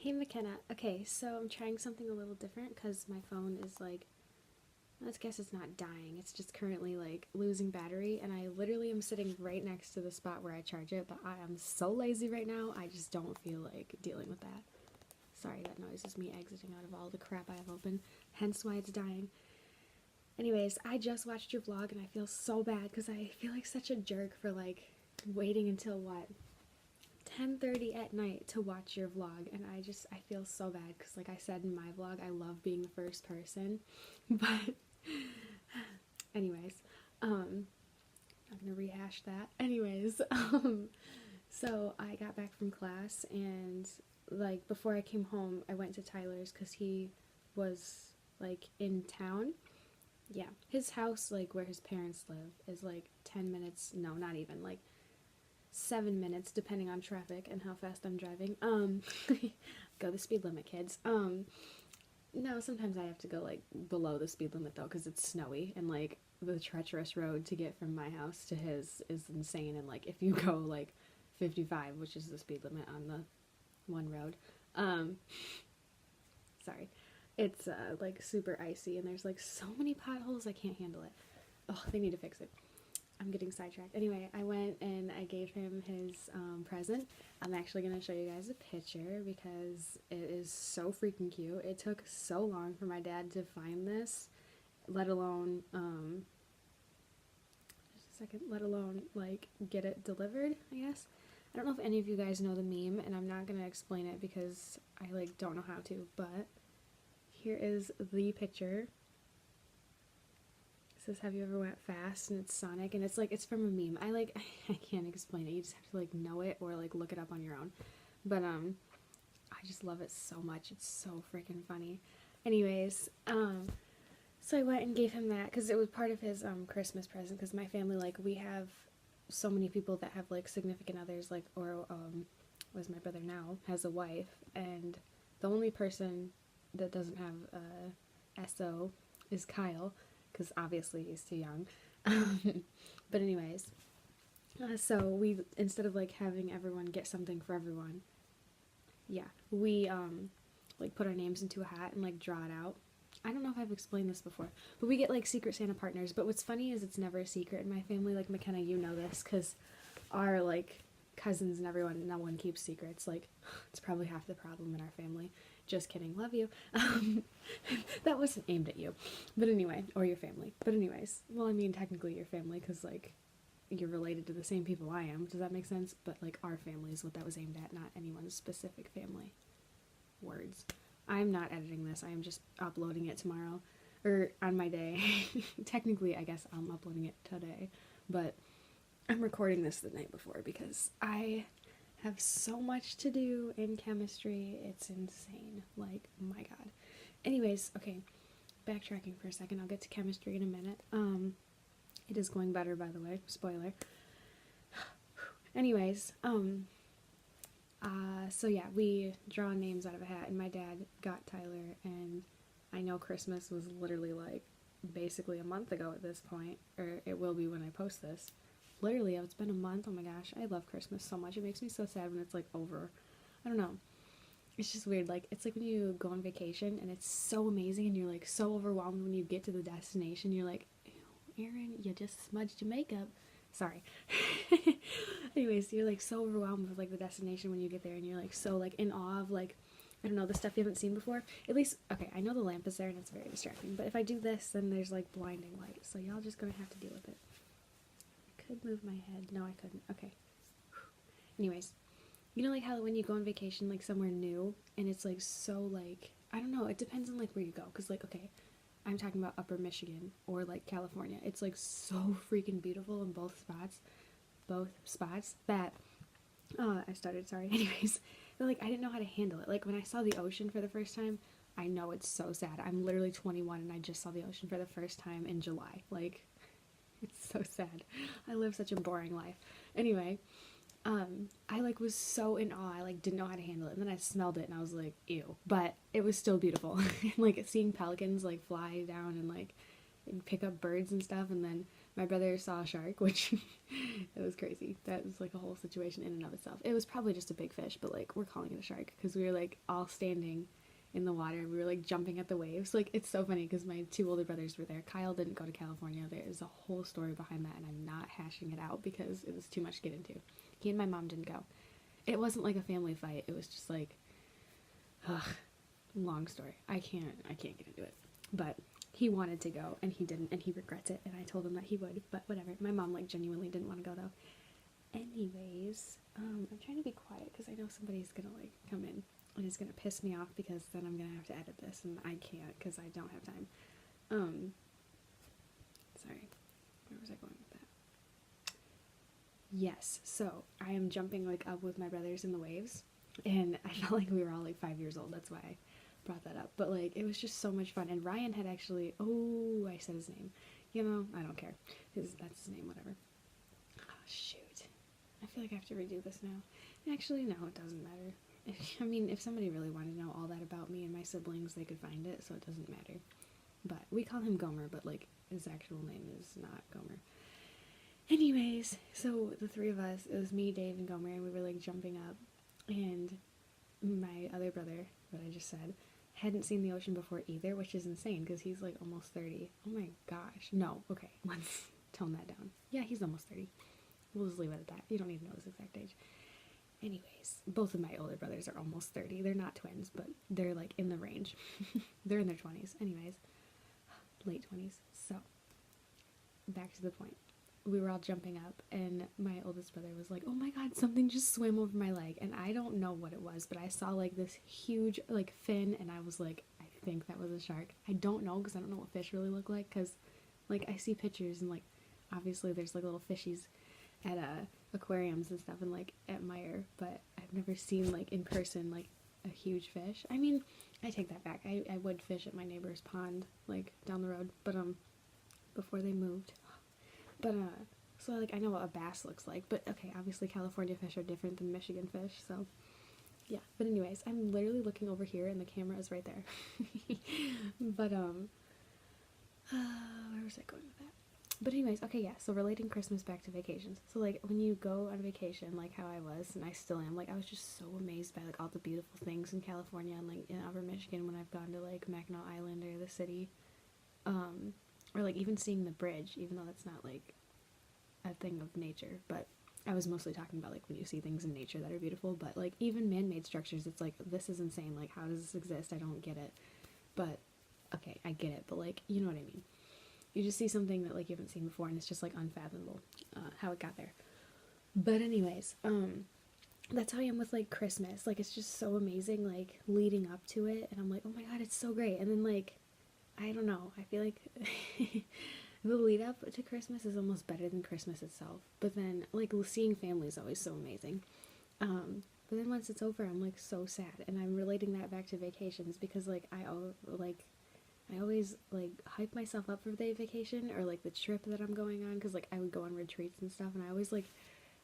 Hey McKenna. Okay, so I'm trying something a little different because my phone is like, I guess it's not dying. It's just currently like losing battery, and I literally am sitting right next to the spot where I charge it, but I am so lazy right now. I just don't feel like dealing with that. Sorry, that noise is me exiting out of all the crap I have open, hence why it's dying. Anyways, I just watched your vlog and I feel so bad because I feel like such a jerk for like waiting until what 10:30 at night to watch your vlog, and I feel so bad because like I said in my vlog, I love being the first person. But anyways, not gonna rehash that. Anyways, so I got back from class, and like before I came home I went to Tyler's because he was like in town. Yeah, his house, like where his parents live, is like 10 minutes, no, not even, like 7 minutes depending on traffic and how fast I'm driving. Go the speed limit, kids. No, sometimes I have to go like below the speed limit though because it's snowy, and like the treacherous road to get from my house to his is insane, and like if you go like 55, which is the speed limit on the one road, um sorry, it's like super icy, and there's like so many potholes I can't handle it. Oh, they need to fix it. I'm getting sidetracked. Anyway, I went and I gave him his present. I'm actually going to show you guys a picture because it is so freaking cute. It took so long for my dad to find this, let alone, just a second, let alone, like, get it delivered, I guess. I don't know if any of you guys know the meme, and I'm not going to explain it because I, like, don't know how to, but here is the picture. Says, have you ever went fast? And it's Sonic, and it's like, it's from a meme. I can't explain it. You just have to like know it or like look it up on your own. But I just love it so much. It's so freaking funny. Anyways, so I went and gave him that because it was part of his Christmas present, because my family, like, we have so many people that have like significant others, like, or was my brother now has a wife, and the only person that doesn't have a SO is Kyle, because obviously he's too young. But anyways, so we, instead of like having everyone get something for everyone, yeah, we like put our names into a hat and like draw it out. I don't know if I've explained this before, but we get like Secret Santa partners. But what's funny is it's never a secret in my family. Like McKenna, you know this, because our like cousins and everyone, no one keeps secrets. Like, it's probably half the problem in our family. Just kidding, love you. That wasn't aimed at you, but anyway, or your family. But anyways, well, I mean technically your family, because like you're related to the same people I am. Does that make sense? But like our family is what that was aimed at, not anyone's specific family. Words. I'm not editing this. I am just uploading it tomorrow, or on my day. Technically, I guess I'm uploading it today, but I'm recording this the night before because I have so much to do in chemistry. It's insane. Like, my god. Anyways, okay, backtracking for a second. I'll get to chemistry in a minute. It is going better, by the way. Spoiler. Anyways, so yeah, we draw names out of a hat, and my dad got Tyler, and I know Christmas was literally like basically a month ago at this point, or it will be when I post this. Literally, it's been a month. Oh my gosh, I love Christmas so much. It makes me so sad when it's like over. I don't know. It's just weird. Like, it's like when you go on vacation and it's so amazing, and you're like so overwhelmed when you get to the destination. You're like, ew, Erin, you just smudged your makeup. Sorry. Anyways, you're like so overwhelmed with like the destination when you get there, and you're like so like in awe of like, I don't know, the stuff you haven't seen before. At least, okay, I know the lamp is there and it's very distracting, but if I do this, then there's like blinding light, so y'all just gonna have to deal with it. I could move my head. No, I couldn't. Okay. Anyways, you know, like how when you go on vacation like somewhere new, and it's like so like, I don't know, it depends on like where you go, because like, okay, I'm talking about upper Michigan or like California. It's like so freaking beautiful in both spots that I started, sorry. Anyways, but like I didn't know how to handle it. Like when I saw the ocean for the first time, I know it's so sad. I'm literally 21 and I just saw the ocean for the first time in July. Like, it's so sad. I live such a boring life. Anyway, I like was so in awe. I like didn't know how to handle it, and then I smelled it and I was like, ew. But it was still beautiful. Like seeing pelicans like fly down and like pick up birds and stuff, and then my brother saw a shark, which it was crazy. That was like a whole situation in and of itself. It was probably just a big fish, but like we're calling it a shark because we were like all standing in the water. We were like jumping at the waves. Like it's so funny because my two older brothers were there. Kyle didn't go to California. There is a whole story behind that, and I'm not hashing it out because it was too much to get into. He and my mom didn't go. It wasn't like a family fight. It was just like, ugh, long story. I can't get into it. But he wanted to go and he didn't, and he regrets it, and I told him that he would, but whatever. My mom like genuinely didn't want to go though. Anyways, I'm trying to be quiet because I know somebody's gonna like come in and it's gonna piss me off because then I'm gonna have to edit this and I can't because I don't have time. Sorry, where was I going with that? Yes, so I am jumping like up with my brothers in the waves, and I felt like we were all like 5 years old. That's why I brought that up. But like it was just so much fun, and Ryan had actually, oh, I said his name, you know, I don't care, that's his name, whatever. Oh shoot, I feel like I have to redo this now. Actually no, it doesn't matter. I mean, if somebody really wanted to know all that about me and my siblings, they could find it, so it doesn't matter. But we call him Gomer, but like his actual name is not Gomer. Anyways, so the three of us, it was me, Dave, and Gomer, and we were like jumping up, and my other brother, that I just said, hadn't seen the ocean before either, which is insane because he's like almost 30. Oh my gosh. No, okay, let's tone that down. Yeah, he's almost 30. We'll just leave it at that. You don't need to know his exact age. Anyways, both of my older brothers are almost 30. They're not twins, but they're like in the range. They're in their 20s. Anyways, late 20s. So, back to the point. We were all jumping up, and my oldest brother was like, oh my god, something just swam over my leg, and I don't know what it was, but I saw like this huge like fin, and I was like, I think that was a shark. I don't know because I don't know what fish really look like, because like I see pictures and like obviously there's like little fishies at aquariums and stuff and like at Meyer, but I've never seen like in person like a huge fish. I mean, I take that back. I would fish at my neighbor's pond like down the road, but before they moved. But so like I know what a bass looks like, but okay, obviously California fish are different than Michigan fish, so yeah. But anyways, I'm literally looking over here and the camera is right there. But where was I going with that? But anyways, okay, yeah, so relating Christmas back to vacations. So like when you go on vacation, like how I was, and I still am, like I was just so amazed by like all the beautiful things in California and like in Upper Michigan when I've gone to like Mackinac Island or the city. Or like even seeing the bridge, even though that's not like a thing of nature, but I was mostly talking about like when you see things in nature that are beautiful, but like even man-made structures, it's like, this is insane, like how does this exist? I don't get it. But okay, I get it, but like, you know what I mean. You just see something that like you haven't seen before and it's just like unfathomable how it got there. But anyways, that's how I am with like Christmas. Like it's just so amazing, like leading up to it, and I'm like, oh my god, it's so great. And then like I don't know, I feel like the lead up to Christmas is almost better than Christmas itself. But then, like, seeing family is always so amazing. But then once it's over, I'm, like, so sad. And I'm relating that back to vacations because, like, I always, like, hype myself up for the vacation or, like, the trip that I'm going on. Because, like, I would go on retreats and stuff. And I always, like,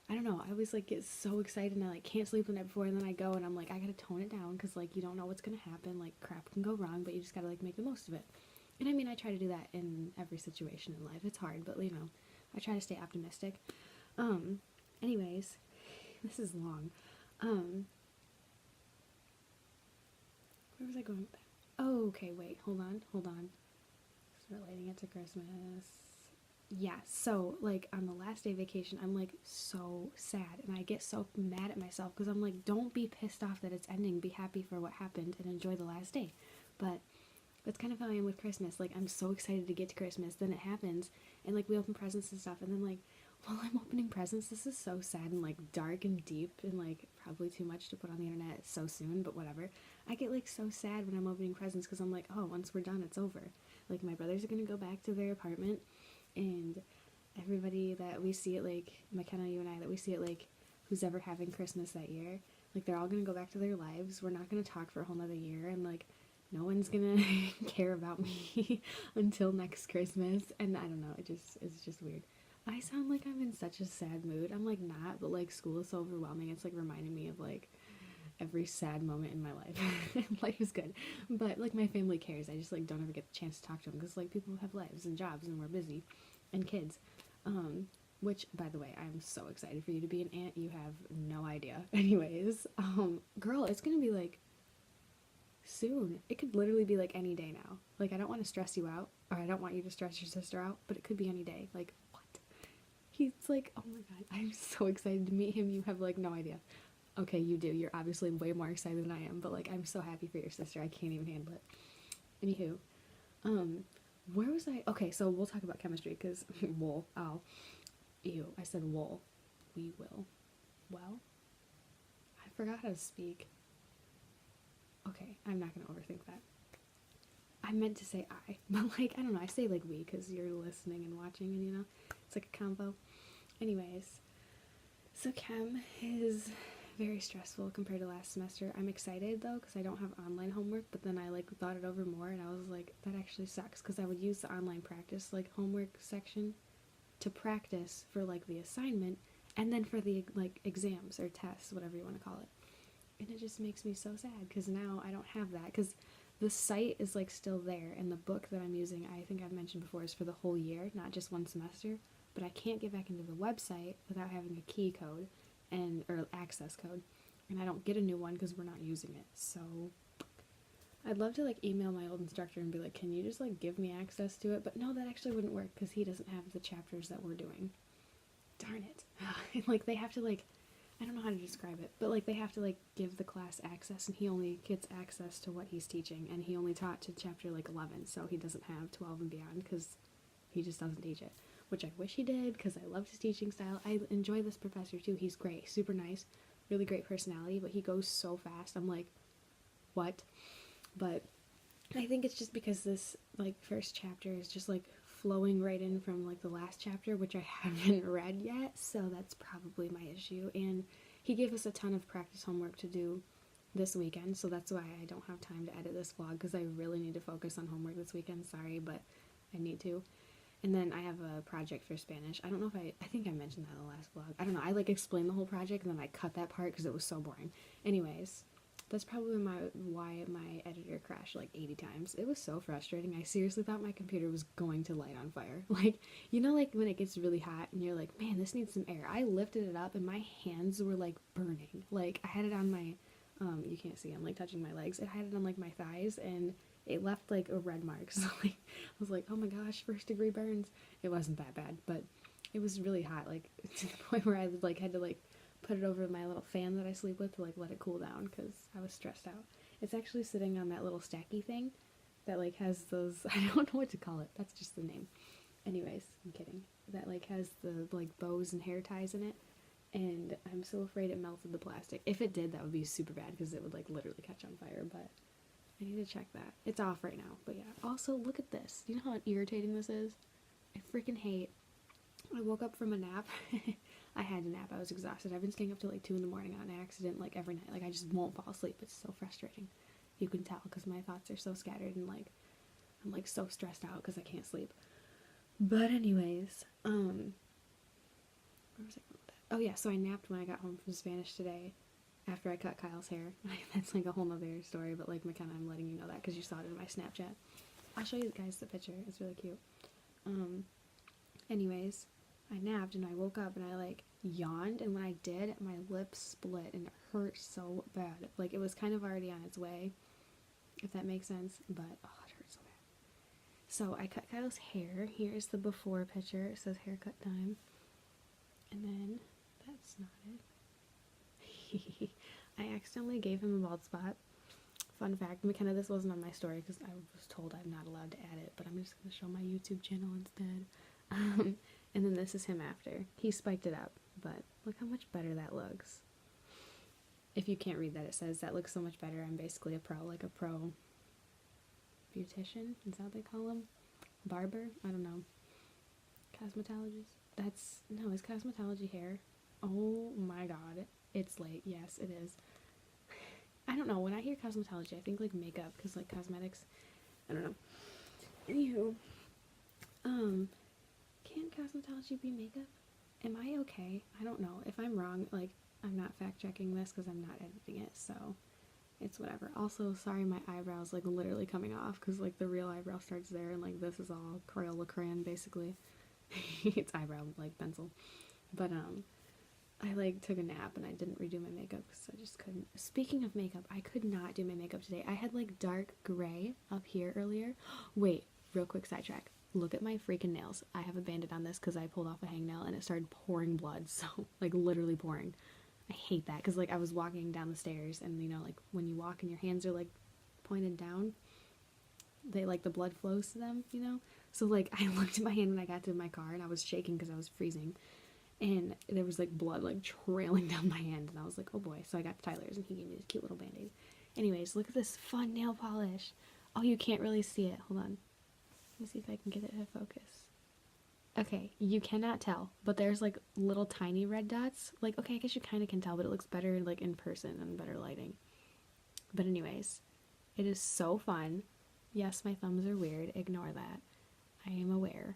I don't know, I always, like, get so excited and I, like, can't sleep the night before. And then I go and I'm like, I gotta tone it down because, like, you don't know what's gonna happen. Like, crap can go wrong, but you just gotta, like, make the most of it. And I mean, I try to do that in every situation in life. It's hard, but, you know, I try to stay optimistic. Anyways, this is long. Where was I going with that? Oh, okay, wait, hold on. Just relating it to Christmas. Yeah, so, like, on the last day of vacation, I'm, like, so sad, and I get so mad at myself, because I'm like, don't be pissed off that it's ending, be happy for what happened, and enjoy the last day. But that's kind of how I am with Christmas. Like, I'm so excited to get to Christmas, then it happens, and, like, we open presents and stuff, and then, like, while I'm opening presents, this is so sad and, like, dark and deep, and, like, probably too much to put on the internet so soon, but whatever. I get, like, so sad when I'm opening presents, because I'm like, oh, once we're done, it's over. Like, my brothers are gonna go back to their apartment, and everybody that we see at, like, McKenna, you and I, that we see at, like, who's ever having Christmas that year, like, they're all gonna go back to their lives. We're not gonna talk for a whole nother year, and, like, no one's gonna care about me until next Christmas, and I don't know, it's just weird. I sound like I'm in such a sad mood. I'm, like, not, but, like, school is so overwhelming. It's, like, reminding me of, like, every sad moment in my life. Life is good, but, like, my family cares. I just, like, don't ever get the chance to talk to them, because, like, people have lives and jobs, and we're busy, and kids. Which, by the way, I'm so excited for you to be an aunt. You have no idea. Anyways, girl, it's gonna be like soon. It could literally be like any day now. Like, I don't want to stress you out, or I don't want you to stress your sister out, but it could be any day. Like, what? He's like, oh my god, I'm so excited to meet him. You have like no idea. Okay, you do. You're obviously way more excited than I am, but like, I'm so happy for your sister. I can't even handle it. Anywho, where was I? Okay, so we'll talk about chemistry because, wool. Oh, ew. I said wool. We will. Well, I forgot how to speak. Okay, I'm not gonna overthink that. I meant to say I, but like, I don't know. I say like we because you're listening and watching, and you know, it's like a combo. Anyways, so chem is very stressful compared to last semester. I'm excited though because I don't have online homework, but then I like thought it over more and I was like, that actually sucks because I would use the online practice like homework section to practice for like the assignment and then for the like exams or tests, whatever you want to call it. And it just makes me so sad because now I don't have that because the site is like still there and the book that I'm using, I think I've mentioned before, is for the whole year, not just one semester. But I can't get back into the website without having a key code and or access code, and I don't get a new one because we're not using it. So I'd love to like email my old instructor and be like, can you just like give me access to it? But no, that actually wouldn't work because he doesn't have the chapters that we're doing. Darn it. Like they have to like, I don't know how to describe it, but like they have to like give the class access and he only gets access to what he's teaching, and he only taught to chapter like 11, so he doesn't have 12 and beyond because he just doesn't teach it, which I wish he did because I loved his teaching style. I enjoy this professor too. He's great, super nice, really great personality, but he goes so fast. I'm like, what? But I think it's just because this like first chapter is just like flowing right in from like the last chapter, which I haven't read yet, so that's probably my issue. And he gave us a ton of practice homework to do this weekend, so that's why I don't have time to edit this vlog because I really need to focus on homework this weekend. Sorry, but I need to. And then I have a project for Spanish. I don't know if I think I mentioned that in the last vlog. I don't know. I like explained the whole project and then I cut that part because it was so boring. Anyways, that's probably why my editor crashed like 80 times. It was so frustrating. I seriously thought my computer was going to light on fire. Like, you know, like when it gets really hot and you're like, man, this needs some air. I lifted it up and my hands were like burning. Like I had it on my, you can't see, I'm like touching my legs. I had it on like my thighs and it left like a red mark. So like, I was like, oh my gosh, 1st-degree burns. It wasn't that bad, but it was really hot, like to the point where I like had to like put it over my little fan that I sleep with to like let it cool down because I was stressed out. It's actually sitting on that little stacky thing that like has those, I don't know what to call it. That's just the name. Anyways, I'm kidding. That like has the like bows and hair ties in it. And I'm so afraid it melted the plastic. If it did, that would be super bad because it would like literally catch on fire, but I need to check that. It's off right now, but yeah. Also, look at this. Do you know how irritating this is? I freaking hate. I woke up from a nap. I had a nap. I was exhausted. I've been staying up till like 2 in the morning on accident, like every night. Like I just won't fall asleep. It's so frustrating. You can tell because my thoughts are so scattered and like I'm like so stressed out because I can't sleep. But anyways, where was I going with that? Oh yeah, so I napped when I got home from Spanish today. After I cut Kyle's hair. That's like a whole nother story, but like McKenna, I'm letting you know that because you saw it in my Snapchat. I'll show you guys the picture. It's really cute. Anyways, I napped and I woke up and I like yawned, and when I did, my lips split and it hurt so bad. Like it was kind of already on its way, if that makes sense, but oh, it hurt so bad. So I cut Kyle's hair. Here's the before picture. It says haircut time. And then that's not it. I accidentally gave him a bald spot. Fun fact, McKenna, this wasn't on my story because I was told I'm not allowed to add it, but I'm just going to show my YouTube channel instead. And then this is him after. He spiked it up, but look how much better that looks. If you can't read that, it says, that looks so much better. I'm basically a pro, like a pro beautician. Is that what they call them? Barber? I don't know. Cosmetologist? No, is cosmetology hair? Oh my god. It's late. Yes, it is. I don't know. When I hear cosmetology, I think like makeup, because like cosmetics, I don't know. Anywho, can cosmetology be makeup? Am I okay? I don't know. If I'm wrong, like, I'm not fact checking this because I'm not editing it, so it's whatever. Also, sorry, my eyebrows like literally coming off because like the real eyebrow starts there and like this is all Crayola crayon basically. It's eyebrow like pencil. But I like took a nap and I didn't redo my makeup because I just couldn't. Speaking of makeup, I could not do my makeup today. I had like dark gray up here earlier. Wait, real quick sidetrack. Look at my freaking nails. I have a bandit on this because I pulled off a hangnail and it started pouring blood. So like literally pouring. I hate that because like I was walking down the stairs and you know like when you walk and your hands are like pointed down, they like the blood flows to them, you know. So like I looked at my hand when I got to my car and I was shaking because I was freezing. And there was like blood like trailing down my hand and I was like, oh boy. So I got to Tyler's and he gave me this cute little band-aid. Anyways, look at this fun nail polish. Oh, you can't really see it. Hold on. Let me see if I can get it to focus. Okay, you cannot tell, but there's like little tiny red dots. Like, okay, I guess you kind of can tell, but it looks better like in person and better lighting. But anyways, it is so fun. Yes, my thumbs are weird. Ignore that. I am aware.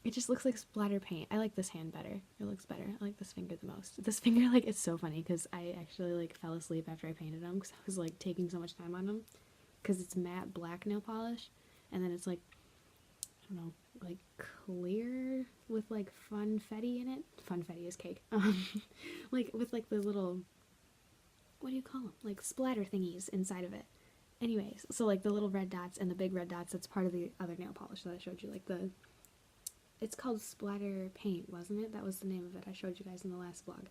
It just looks like splatter paint. I like this hand better. It looks better. I like this finger the most. This finger, like, it's so funny because I actually, like, fell asleep after I painted them because I was, like, taking so much time on them because it's matte black nail polish and then it's, like, I don't know, like, clear with, like, funfetti in it. Funfetti is cake. Like, with, like, the little, what do you call them? Like, splatter thingies inside of it. Anyways, so, like, the little red dots and the big red dots, that's part of the other nail polish that I showed you, like, it's called splatter paint, wasn't it? That was the name of it I showed you guys in the last vlog.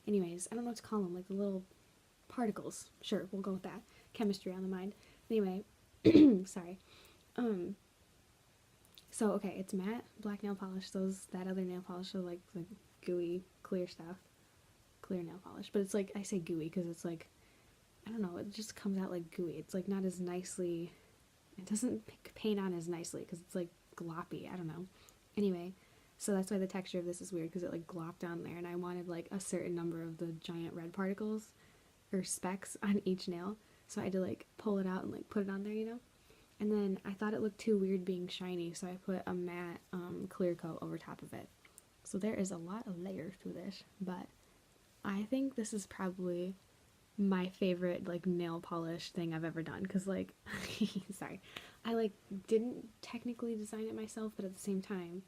Anyways, I don't know what to call them, like the little particles. Sure, we'll go with that. Chemistry on the mind. Anyway, sorry. So, okay, it's matte black nail polish. That other nail polish are like gooey, clear stuff. Clear nail polish. But it's like, I say gooey because it's like, I don't know, it just comes out like gooey. It's like not as nicely, it doesn't paint on as nicely because it's like gloppy. I don't know. Anyway, so that's why the texture of this is weird because it like glopped on there and I wanted like a certain number of the giant red particles or specks on each nail. So I had to like pull it out and like put it on there, you know? And then I thought it looked too weird being shiny, so I put a matte clear coat over top of it. So there is a lot of layers to this, but I think this is probably my favorite like nail polish thing I've ever done because like sorry, I like didn't technically design it myself, but at the same time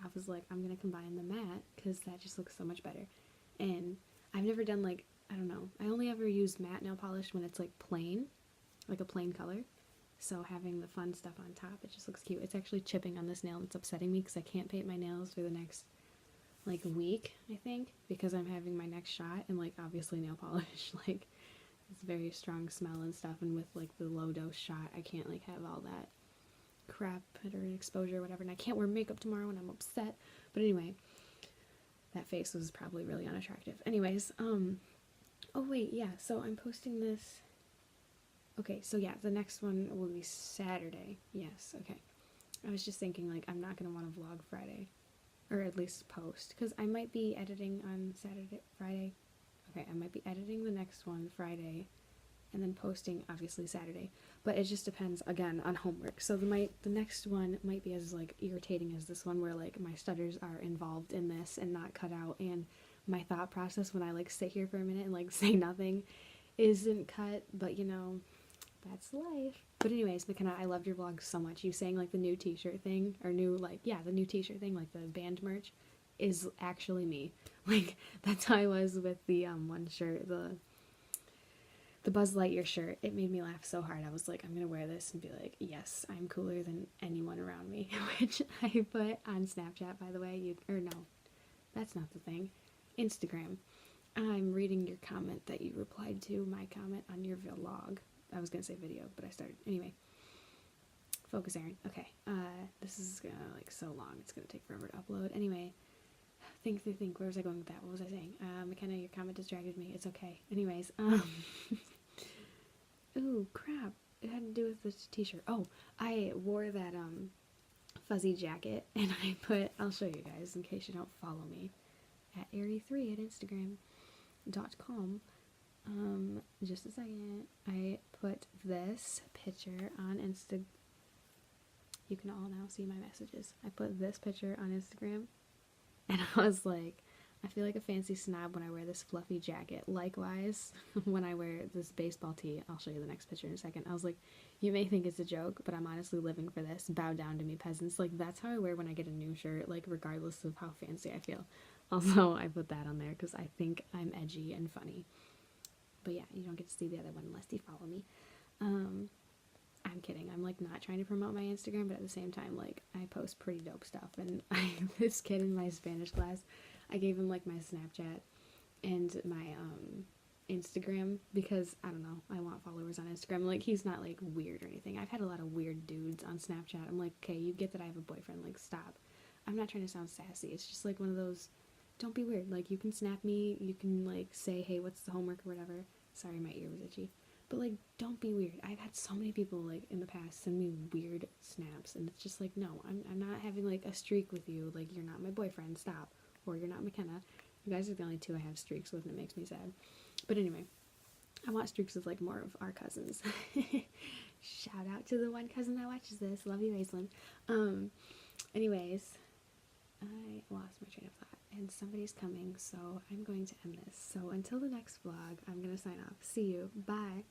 I was like, I'm gonna combine the matte because that just looks so much better. And I've never done like, I don't know, I only ever use matte nail polish when it's like plain, like a plain color. So having the fun stuff on top, it just looks cute. It's actually chipping on this nail and it's upsetting me because I can't paint my nails for the next like week, I think, because I'm having my next shot and like obviously nail polish like it's very strong smell and stuff, and with like the low dose shot I can't like have all that crap or exposure or whatever, and I can't wear makeup tomorrow and I'm upset. But anyway, that face was probably really unattractive. Anyways, oh wait, yeah, so I'm posting this. Okay, so yeah, the next one will be Saturday. Yes, okay. I was just thinking like I'm not gonna want to vlog Friday, or at least post, because I might be editing on Friday. Okay, I might be editing the next one Friday and then posting obviously Saturday, but it just depends again on homework. So the next one might be as like irritating as this one where like my stutters are involved in this and not cut out, and my thought process when I like sit here for a minute and like say nothing isn't cut, but you know, that's life. But anyways, McKenna, I loved your vlog so much. You saying like the new t-shirt thing, or new like, yeah, the new t-shirt thing, like the band merch is actually me. Like that's how I was with the one shirt, the Buzz Lightyear shirt. It made me laugh so hard. I was like, I'm gonna wear this and be like, yes, I'm cooler than anyone around me. Which I put on Snapchat, by the way. Or no, that's not the thing. Instagram. I'm reading your comment that you replied to my comment on your vlog. I was gonna say video, but I started anyway. Focus, Aaron. Okay. This is gonna like so long. It's gonna take forever to upload. Anyway. Think. Where was I going with that? What was I saying? McKenna, your comment distracted me. It's okay. Anyways, ooh, crap. It had to do with this t-shirt. Oh, I wore that, fuzzy jacket, and I put, I'll show you guys in case you don't follow me, at Airy3 at Instagram.com. Just a second. I put this picture on Insta. You can all now see my messages. I put this picture on Instagram. And I was like, I feel like a fancy snob when I wear this fluffy jacket. Likewise, when I wear this baseball tee, I'll show you the next picture in a second. I was like, you may think it's a joke, but I'm honestly living for this. Bow down to me, peasants. Like, that's how I wear when I get a new shirt, like, regardless of how fancy I feel. Also, I put that on there because I think I'm edgy and funny. But yeah, you don't get to see the other one unless you follow me. I'm kidding. I'm like not trying to promote my Instagram, but at the same time, like I post pretty dope stuff. And this kid in my Spanish class, I gave him like my Snapchat and my Instagram because I don't know, I want followers on Instagram. Like he's not like weird or anything. I've had a lot of weird dudes on Snapchat. I'm like, okay, you get that I have a boyfriend. Like stop. I'm not trying to sound sassy. It's just like one of those. Don't be weird. Like you can snap me. You can like say, hey, what's the homework or whatever. Sorry, my ear was itchy. But, like, don't be weird. I've had so many people, like, in the past send me weird snaps. And it's just like, no, I'm not having, like, a streak with you. Like, you're not my boyfriend. Stop. Or you're not McKenna. You guys are the only two I have streaks with, and it makes me sad. But anyway, I want streaks with, like, more of our cousins. Shout out to the one cousin that watches this. Love you, Aislinn. Anyways, I lost my train of thought. And somebody's coming, so I'm going to end this. So until the next vlog, I'm going to sign off. See you. Bye.